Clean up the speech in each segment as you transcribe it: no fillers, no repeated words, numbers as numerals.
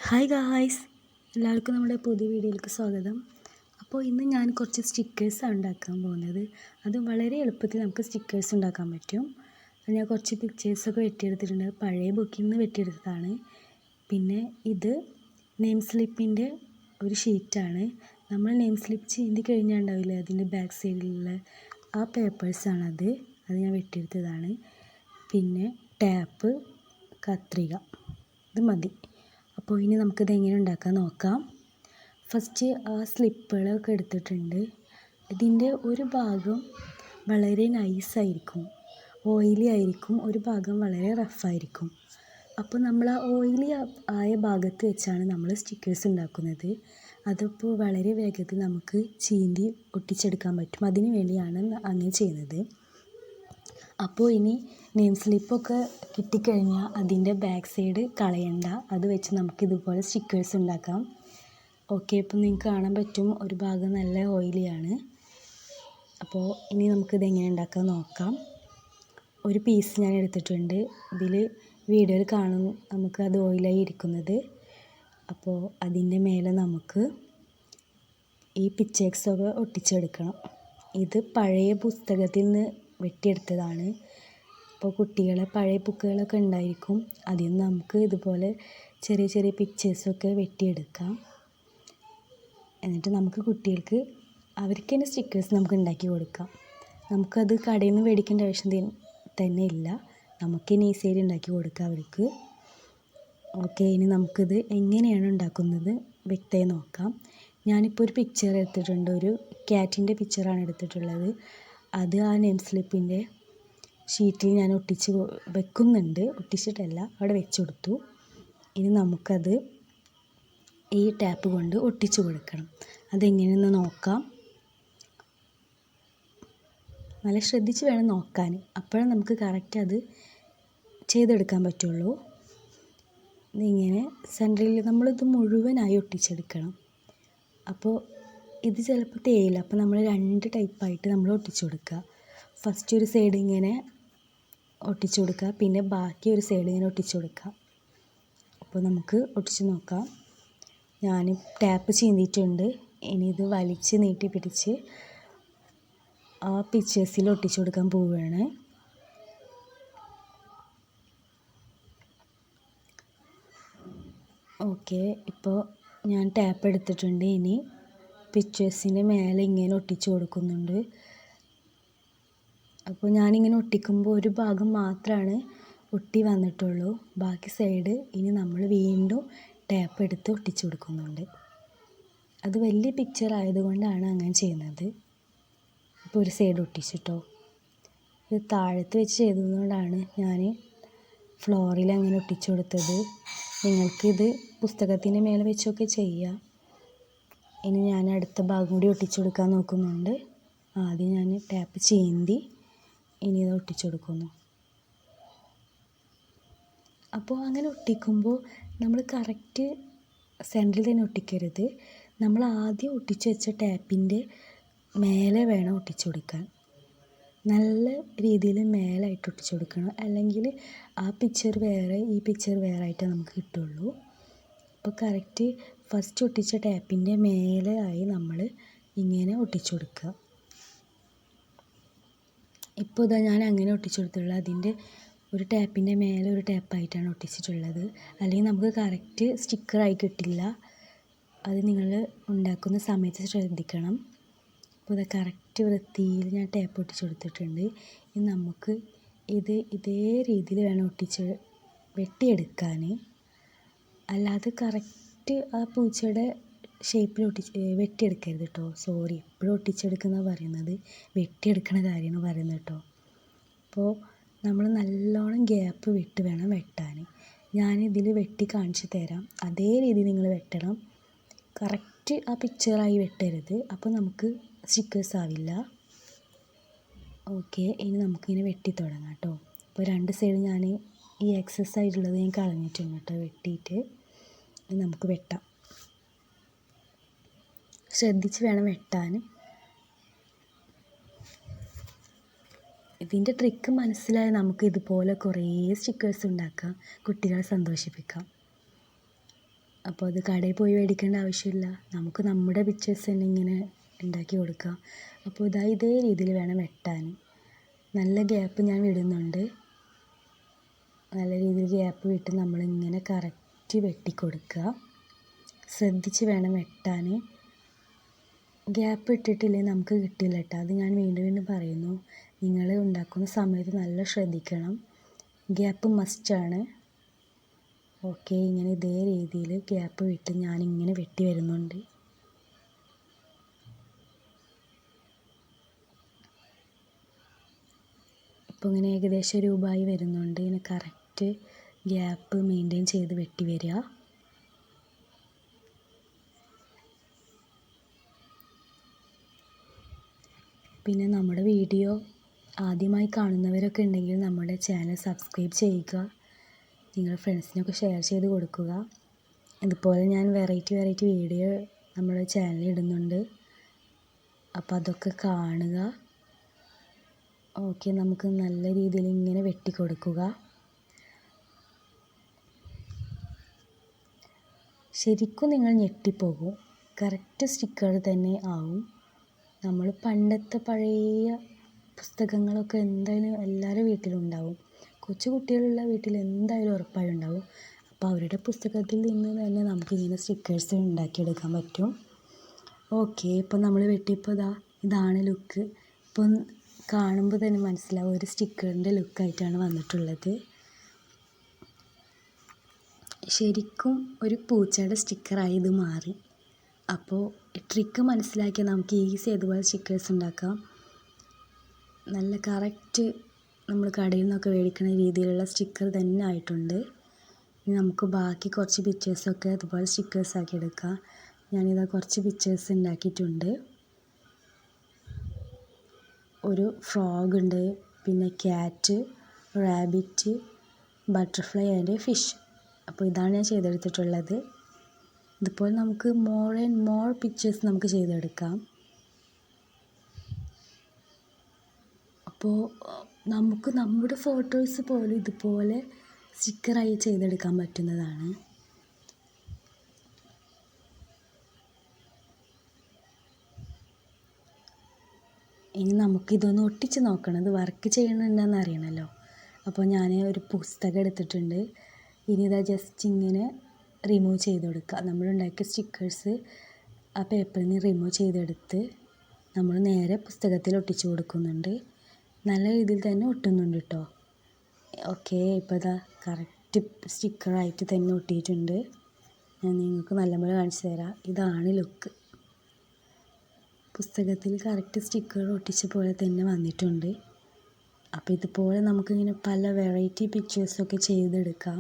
Hi guys, എല്ലാവർക്കും നമ്മുടെ പുതിയ വീഡിയോയിലേക്ക് സ്വാഗതം. അപ്പോൾ ഇന്ന് ഞാൻ കുറച്ച് സ്റ്റിക്കേഴ്സാണ് ഉണ്ടാക്കാൻ പോകുന്നത്. അത് വളരെ എളുപ്പത്തിൽ നമുക്ക് സ്റ്റിക്കേഴ്സ് ഉണ്ടാക്കാൻ പറ്റും. ഞാൻ കുറച്ച് പിക്ചേഴ്സൊക്കെ വെട്ടിയെടുത്തിട്ടുണ്ട്. പഴയ ബുക്കിൽ നിന്ന് വെട്ടിയെടുത്തതാണ്. പിന്നെ ഇത് നെയിം സ്ലിപ്പിൻ്റെ ഒരു ഷീറ്റാണ്. നമ്മൾ നെയിം സ്ലിപ്പ് ചീന്തി കഴിഞ്ഞാൽ ഉണ്ടാവില്ലേ, അതിൻ്റെ ബാക്ക് സൈഡിലുള്ള ആ പേപ്പേഴ്സാണത്. അത് ഞാൻ വെട്ടിയെടുത്തതാണ്. പിന്നെ ടാപ്പ്, കത്രിക, ഇത് മതി. അപ്പോൾ ഇനി നമുക്കിത് എങ്ങനെ ഉണ്ടാക്കാൻ നോക്കാം. ഫസ്റ്റ് ആ സ്ലിപ്പുകളൊക്കെ എടുത്തിട്ടുണ്ട്. ഇതിൻ്റെ ഒരു ഭാഗം വളരെ നൈസായിരിക്കും, ഓയിലി ആയിരിക്കും, ഒരു ഭാഗം വളരെ റഫായിരിക്കും. അപ്പോൾ നമ്മൾ ആ ഓയിലി ആയ ഭാഗത്ത് വെച്ചാണ് നമ്മൾ സ്റ്റിക്കേഴ്സ് ഉണ്ടാക്കുന്നത്. അതിപ്പോൾ വളരെ വേഗത്തിൽ നമുക്ക് ചീന്തി ഒട്ടിച്ചെടുക്കാൻ പറ്റും. അതിന് വേണ്ടിയാണ് അങ്ങനെ ചെയ്യുന്നത്. അപ്പോൾ ഇനി നെയിം സ്ലിപ്പൊക്കെ കിട്ടിക്കഴിഞ്ഞാൽ അതിൻ്റെ ബാക്ക് സൈഡ് കളയണ്ട. അത് വെച്ച് നമുക്കിതുപോലെ സ്റ്റിക്കേഴ്സ് ഉണ്ടാക്കാം. ഓക്കെ, ഇപ്പം നിങ്ങൾക്ക് കാണാൻ പറ്റും ഒരു ഭാഗം നല്ല ഓയിലിയാണ്. അപ്പോൾ ഇനി നമുക്കിത് എങ്ങനെ ഉണ്ടാക്കാൻ നോക്കാം. ഒരു പീസ് ഞാൻ എടുത്തിട്ടുണ്ട്. ഇതിൽ വീഡിയോയിൽ കാണും നമുക്ക് അത് ഓയിലായി ഇരിക്കുന്നത്. അപ്പോൾ അതിൻ്റെ മേലെ നമുക്ക് ഈ പിക്ചേഴ്സൊക്കെ ഒട്ടിച്ചെടുക്കണം. ഇത് പഴയ പുസ്തകത്തിൽ നിന്ന് വെട്ടിയെടുത്തതാണ്. അപ്പോൾ കുട്ടികളെ പഴയ ബുക്കുകളൊക്കെ ഉണ്ടായിരിക്കും, അതിൽ നിന്ന് നമുക്ക് ഇതുപോലെ ചെറിയ ചെറിയ പിക്ചേഴ്സൊക്കെ വെട്ടിയെടുക്കാം. എന്നിട്ട് നമുക്ക് കുട്ടികൾക്ക് അവർക്ക് തന്നെ സ്റ്റിക്കേഴ്സ് നമുക്ക് ഉണ്ടാക്കി കൊടുക്കാം. നമുക്കത് കടയിൽ നിന്ന് മേടിക്കേണ്ട ആവശ്യം തന്നെ ഇല്ല. നമുക്ക് ഈസിയായി ഉണ്ടാക്കി കൊടുക്കാം അവർക്ക്. ഓക്കെ, ഇനി നമുക്കിത് എങ്ങനെയാണ് ഉണ്ടാക്കുന്നത് വ്യക്തമായി നോക്കാം. ഞാനിപ്പോൾ ഒരു പിക്ചർ എടുത്തിട്ടുണ്ട്. ഒരു ക്യാറ്റിൻ്റെ പിക്ചറാണ് എടുത്തിട്ടുള്ളത്. അത് ആ നെയിം സ്ലിപ്പിൻ്റെ ഷീറ്റിൽ ഞാൻ വെക്കുന്നുണ്ട്. ഒട്ടിച്ചിട്ടല്ല, അവിടെ വെച്ച് കൊടുത്തു. ഇനി നമുക്കത് ഈ ടാപ്പ് കൊണ്ട് ഒട്ടിച്ചു കൊടുക്കണം. അതെങ്ങനെയെന്ന് നോക്കാം. നല്ല ശ്രദ്ധിച്ച് വേണം നോക്കാൻ, അപ്പോഴേ നമുക്ക് കറക്റ്റ് അത് ചെയ്തെടുക്കാൻ പറ്റുള്ളൂ. ഇതിങ്ങനെ സെൻറ്ററിൽ നമ്മളിത് മുഴുവനായി ഒട്ടിച്ചെടുക്കണം. അപ്പോൾ ഇത് ചിലപ്പോൾ തേയില്ല. അപ്പോൾ നമ്മൾ 2 ടൈപ്പായിട്ട് നമ്മൾ ഒട്ടിച്ചു കൊടുക്കുക. ഫസ്റ്റ് ഒരു സൈഡ് ഇങ്ങനെ ഒട്ടിച്ചു കൊടുക്കുക, പിന്നെ ബാക്കി ഒരു സൈഡ് ഇങ്ങനെ ഒട്ടിച്ചു കൊടുക്കുക. അപ്പോൾ നമുക്ക് ഒട്ടിച്ച് നോക്കാം. ഞാൻ ടാപ്പ് ചീന്തിയിട്ടുണ്ട്. ഇനി ഇത് വലിച്ച് നീട്ടി പിടിച്ച് ആ പിക്ചേഴ്സിൽ ഒട്ടിച്ചു കൊടുക്കാൻ പോവുകയാണ്. ഓക്കെ, ഇപ്പോൾ ഞാൻ ടാപ്പ് എടുത്തിട്ടുണ്ട്. ഇനി പിക്ചേഴ്സിൻ്റെ മേലെ ഇങ്ങനെ ഒട്ടിച്ചു കൊടുക്കുന്നുണ്ട്. അപ്പോൾ ഞാനിങ്ങനെ ഒട്ടിക്കുമ്പോൾ ഒരു ഭാഗം മാത്രമാണ് ഒട്ടി വന്നിട്ടുള്ളൂ. ബാക്കി സൈഡ് ഇനി നമ്മൾ വീണ്ടും ടാപ്പ് എടുത്ത് ഒട്ടിച്ചു കൊടുക്കുന്നുണ്ട്. അത് വലിയ പിക്ചർ ആയതുകൊണ്ടാണ് അങ്ങനെ ചെയ്യുന്നത്. ഇപ്പോൾ ഒരു സൈഡ് ഒട്ടിച്ചിട്ടോ. ഇത് താഴത്ത് വെച്ച് ചെയ്തതുകൊണ്ടാണ് ഞാൻ ഫ്ലോറിൽ അങ്ങനെ ഒട്ടിച്ചു കൊടുത്തത്. നിങ്ങൾക്കിത് പുസ്തകത്തിൻ്റെ മേലെ വെച്ചൊക്കെ ചെയ്യാം. ഇനി ഞാൻ അടുത്ത ഭാഗം കൂടി ഒട്ടിച്ചു കൊടുക്കാൻ നോക്കുന്നുണ്ട്. ആദ്യം ഞാൻ ടാപ്പ് ചീന്തി ഇനി ഇത് ഒട്ടിച്ചു കൊടുക്കുന്നു. അപ്പോൾ അങ്ങനെ ഒട്ടിക്കുമ്പോൾ നമ്മൾ കറക്റ്റ് സെൻറ്ററിൽ തന്നെ ഒട്ടിക്കരുത്. നമ്മൾ ആദ്യം ഒട്ടിച്ച് വെച്ച ടാപ്പിൻ്റെ മേലെ വേണം ഒട്ടിച്ചു കൊടുക്കാൻ. നല്ല രീതിയിൽ മേലായിട്ട് ഒട്ടിച്ചു കൊടുക്കണം, അല്ലെങ്കിൽ ആ പിക്ചർ വേറെ ഈ പിക്ചർ വേറെ ആയിട്ടേ നമുക്ക് കിട്ടുള്ളൂ. അപ്പോൾ കറക്റ്റ് ഫസ്റ്റ് ഒട്ടിച്ച ടാപ്പിൻ്റെ മേലെ ആയി നമ്മൾ ഇങ്ങനെ ഒട്ടിച്ചു കൊടുക്കുക. ഇപ്പോൾ ഇതാ ഞാൻ അങ്ങനെ ഒട്ടിച്ചു കൊടുത്തിട്ടുള്ളത്. അതിൻ്റെ ഒരു ടാപ്പിൻ്റെ മേലെ ഒരു ടാപ്പായിട്ടാണ് ഒട്ടിച്ചിട്ടുള്ളത്. അല്ലെങ്കിൽ നമുക്ക് കറക്റ്റ് സ്റ്റിക്കറായി കിട്ടില്ല. അത് നിങ്ങൾ ഉണ്ടാക്കുന്ന സമയത്ത് ശ്രദ്ധിക്കണം. അപ്പോൾ ഇത് കറക്റ്റ് വൃത്തിയിൽ ഞാൻ ടാപ്പ് ഒട്ടിച്ചു കൊടുത്തിട്ടുണ്ട്. ഇനി നമുക്ക് ഇതേ രീതിയിൽ വേണം വെട്ടിയെടുക്കാൻ. അല്ലാതെ കറക്റ്റ് ആ പൂച്ചയുടെ ഷേപ്പിൽ വെട്ടിയെടുക്കരുത് കേട്ടോ. സോറി, എപ്പോഴും ഒട്ടിച്ചെടുക്കുന്ന പറയുന്നത്, വെട്ടിയെടുക്കണ കാര്യമാണ് പറയുന്നത് കേട്ടോ. അപ്പോൾ നമ്മൾ നല്ലോണം ഗ്യാപ്പ് വിട്ട് വേണം വെട്ടാൻ. ഞാനിതിൽ വെട്ടി കാണിച്ചു തരാം. അതേ രീതിയിൽ നിങ്ങൾ വെട്ടണം. കറക്റ്റ് ആ പിക്ചറായി വെട്ടരുത്, അപ്പോൾ നമുക്ക് സ്റ്റിക്കേഴ്സ് ആവില്ല. ഓക്കെ, ഇനി നമുക്കിങ്ങനെ വെട്ടി തുടങ്ങാം കേട്ടോ. അപ്പോൾ 2 സൈഡ് ഞാൻ ഈ എക്സസ് ആയിട്ടുള്ളത് ഞാൻ കളഞ്ഞിട്ടുണ്ട് കേട്ടോ. വെട്ടിയിട്ട് നമുക്ക് വെട്ടാം. ശ്രദ്ധിച്ച് വേണം വെട്ടാൻ. ഇതിൻ്റെ ട്രിക്ക് മനസ്സിലായാൽ നമുക്ക് ഇതുപോലെ കുറേ സ്റ്റിക്കേഴ്സ് ഉണ്ടാക്കാം, കുട്ടികളെ സന്തോഷിപ്പിക്കാം. അപ്പോൾ അത് കടയിൽ പോയി മേടിക്കേണ്ട ആവശ്യമില്ല, നമുക്ക് നമ്മുടെ പിക്ചേഴ്സ് തന്നെ ഇങ്ങനെ ഉണ്ടാക്കി കൊടുക്കാം. അപ്പോൾ ഇതേ രീതിയിൽ വേണം വെട്ടാൻ. നല്ല ഗ്യാപ്പ് ഞാൻ വിടുന്നുണ്ട്. നല്ല രീതിയിൽ ഗ്യാപ്പ് വിട്ട് നമ്മളിങ്ങനെ കറക്റ്റ് വെട്ടിക്കൊടുക്കുക. ശ്രദ്ധിച്ച് വേണം വെട്ടാൻ. ഗ്യാപ്പ് ഇട്ടിട്ടില്ലെങ്കിൽ നമുക്ക് കിട്ടില്ല കേട്ടോ. അത് ഞാൻ വീണ്ടും വീണ്ടും പറയുന്നു, നിങ്ങൾ ഉണ്ടാക്കുന്ന സമയത്ത് നല്ല ശ്രദ്ധിക്കണം. ഗ്യാപ്പ് മസ്റ്റാണ്. ഓക്കെ, ഇങ്ങനെ ഇതേ രീതിയിൽ ഗ്യാപ്പ് വിട്ട് ഞാനിങ്ങനെ വെട്ടി വരുന്നുണ്ട്. ഇപ്പോൾ ഇങ്ങനെ ഏകദേശം രൂപമായി വരുന്നുണ്ട്. ഇങ്ങനെ കറക്റ്റ് ഗ്യാപ്പ് മെയിൻറ്റെയിൻ ചെയ്ത് വെട്ടി വരിക. പിന്നെ നമ്മുടെ വീഡിയോ ആദ്യമായി കാണുന്നവരൊക്കെ ഉണ്ടെങ്കിൽ നമ്മുടെ ചാനൽ സബ്സ്ക്രൈബ് ചെയ്യുക. നിങ്ങളുടെ ഫ്രണ്ട്സിനൊക്കെ ഷെയർ ചെയ്ത് കൊടുക്കുക. ഇതുപോലെ ഞാൻ വെറൈറ്റി വീഡിയോ നമ്മുടെ ചാനലിൽ ഇടുന്നുണ്ട്. അപ്പോൾ അതൊക്കെ കാണുക. ഓക്കെ, നമുക്ക് നല്ല രീതിയിൽ ഇങ്ങനെ വെട്ടിക്കൊടുക്കുക. ശരിക്കും നിങ്ങൾ ഞെട്ടിപ്പോകും. കറക്റ്റ് സ്റ്റിക്കർ തന്നെ ആവും. നമ്മൾ പണ്ടത്തെ പഴയ പുസ്തകങ്ങളൊക്കെ എന്തായാലും എല്ലാവരുടെ വീട്ടിലുണ്ടാവും. കൊച്ചു കുട്ടികളുള്ള വീട്ടിൽ എന്തായാലും ഉറപ്പായും ഉണ്ടാവും. അപ്പോൾ അവരുടെ പുസ്തകത്തിൽ നിന്ന് തന്നെ നമുക്കിങ്ങനെ സ്റ്റിക്കേഴ്സ് ഉണ്ടാക്കിയെടുക്കാൻ പറ്റും. ഓക്കെ, ഇപ്പം നമ്മൾ വെട്ടിയപ്പോൾ ഇതാണ് ലുക്ക്. ഇപ്പം കാണുമ്പോൾ തന്നെ മനസ്സിലാവും ഒരു സ്റ്റിക്കറിൻ്റെ ലുക്കായിട്ടാണ് വന്നിട്ടുള്ളത്. ശരിക്കും ഒരു പൂച്ചയുടെ സ്റ്റിക്കറായി ഇത് മാറി. അപ്പോൾ ട്രിക്ക് മനസ്സിലാക്കിയാൽ നമുക്ക് ഈസി അതുപോലെ സ്റ്റിക്കേഴ്സ് ഉണ്ടാക്കാം. നല്ല കറക്റ്റ് നമ്മൾ കടയിൽ നിന്നൊക്കെ മേടിക്കുന്ന രീതിയിലുള്ള സ്റ്റിക്കർ തന്നെ ആയിട്ടുണ്ട്. ഇനി നമുക്ക് ബാക്കി കുറച്ച് പിക്ചേഴ്സൊക്കെ അതുപോലെ സ്റ്റിക്കേഴ്സ് ആക്കി എടുക്കാം. ഞാനിതാ കുറച്ച് പിക്ചേഴ്സ് ഉണ്ടാക്കിയിട്ടുണ്ട്. ഒരു ഫ്രോഗ് ഉണ്ട്, പിന്നെ cat, rabbit, butterfly and fish. അപ്പോൾ ഇതാണ് ഞാൻ ചെയ്തെടുത്തിട്ടുള്ളത്. ഇതുപോലെ നമുക്ക് മോർ ആൻഡ് മോർ പിക്ചേഴ്സ് നമുക്ക് ചെയ്തെടുക്കാം. അപ്പോൾ നമുക്ക് നമ്മുടെ ഫോട്ടോസ് പോലും ഇതുപോലെ സ്റ്റിക്കറായി ചെയ്തെടുക്കാൻ പറ്റുന്നതാണ്. ഇനി നമുക്കിതൊന്ന് ഒട്ടിച്ച് നോക്കണം, ഇത് വർക്ക് ചെയ്യണമെന്ന് അറിയണമല്ലോ. അപ്പോൾ ഞാൻ ഒരു പുസ്തകം എടുത്തിട്ടുണ്ട്. ഇനി ഇതാ ജസ്റ്റ് ഇങ്ങനെ റിമൂവ് ചെയ്ത് കൊടുക്കുക. നമ്മളുണ്ടാക്കിയ സ്റ്റിക്കേഴ്സ് ആ പേപ്പറിൽ നിന്ന് റിമൂവ് ചെയ്തെടുത്ത് നമ്മൾ നേരെ പുസ്തകത്തിൽ ഒട്ടിച്ച് കൊടുക്കുന്നുണ്ട്. നല്ല രീതിയിൽ തന്നെ ഒട്ടുന്നുണ്ട് കേട്ടോ. ഓക്കെ, ഇപ്പോൾ ഇതാ കറക്റ്റ് സ്റ്റിക്കറായിട്ട് തന്നെ ഒട്ടിയിട്ടുണ്ട്. ഞാൻ നിങ്ങൾക്ക് നല്ലപോലെ കാണിച്ചു തരാം. ഇതാണ് ലുക്ക്. പുസ്തകത്തിൽ കറക്റ്റ് സ്റ്റിക്കർ ഒട്ടിച്ച പോലെ തന്നെ വന്നിട്ടുണ്ട്. അപ്പോൾ ഇതുപോലെ നമുക്കിങ്ങനെ പല വെറൈറ്റി പിക്ചേഴ്സൊക്കെ ചെയ്തെടുക്കാം.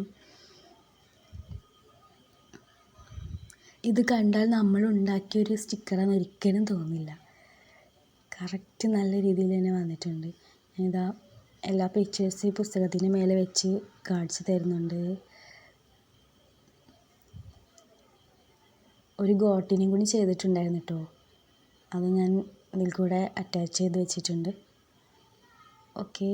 ഇത് കണ്ടാൽ നമ്മൾ ഉണ്ടാക്കിയൊരു സ്റ്റിക്കറാന്ന് ഒരിക്കലും തോന്നില്ല. കറക്റ്റ് നല്ല രീതിയിൽ തന്നെ വന്നിട്ടുണ്ട്. ഇതാ എല്ലാ പിക്ചേഴ്സ് ഈ പുസ്തകത്തിന് മേലെ വെച്ച് കാണിച്ചു തരുന്നുണ്ട്. ഒരു ഗോട്ടിനെയും കൂടി ചെയ്തിട്ടുണ്ടായിരുന്നു കേട്ടോ. അത് ഞാൻ ഇതിൽ കൂടെ അറ്റാച്ച് ചെയ്ത് വെച്ചിട്ടുണ്ട്. ഓക്കെ,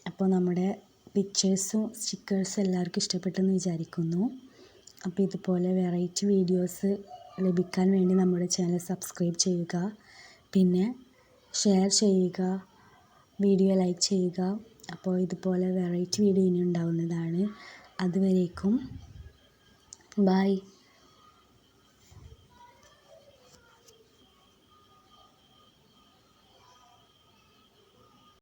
അപ്പോൾ നമ്മുടെ പിക്ചേഴ്സും സ്റ്റിക്കേഴ്സും എല്ലാവർക്കും ഇഷ്ടപ്പെട്ടെന്ന് വിചാരിക്കുന്നു. അപ്പോൾ ഇതുപോലെ വെറൈറ്റി വീഡിയോസ് ലഭിക്കാൻ വേണ്ടി നമ്മുടെ ചാനൽ സബ്സ്ക്രൈബ് ചെയ്യുക, പിന്നെ ഷെയർ ചെയ്യുക, വീഡിയോ ലൈക്ക് ചെയ്യുക. അപ്പോൾ ഇതുപോലെ വെറൈറ്റി വീഡിയോ ഇനി ഉണ്ടാവുന്നതാണ്. അതുവരേക്കും ബൈ.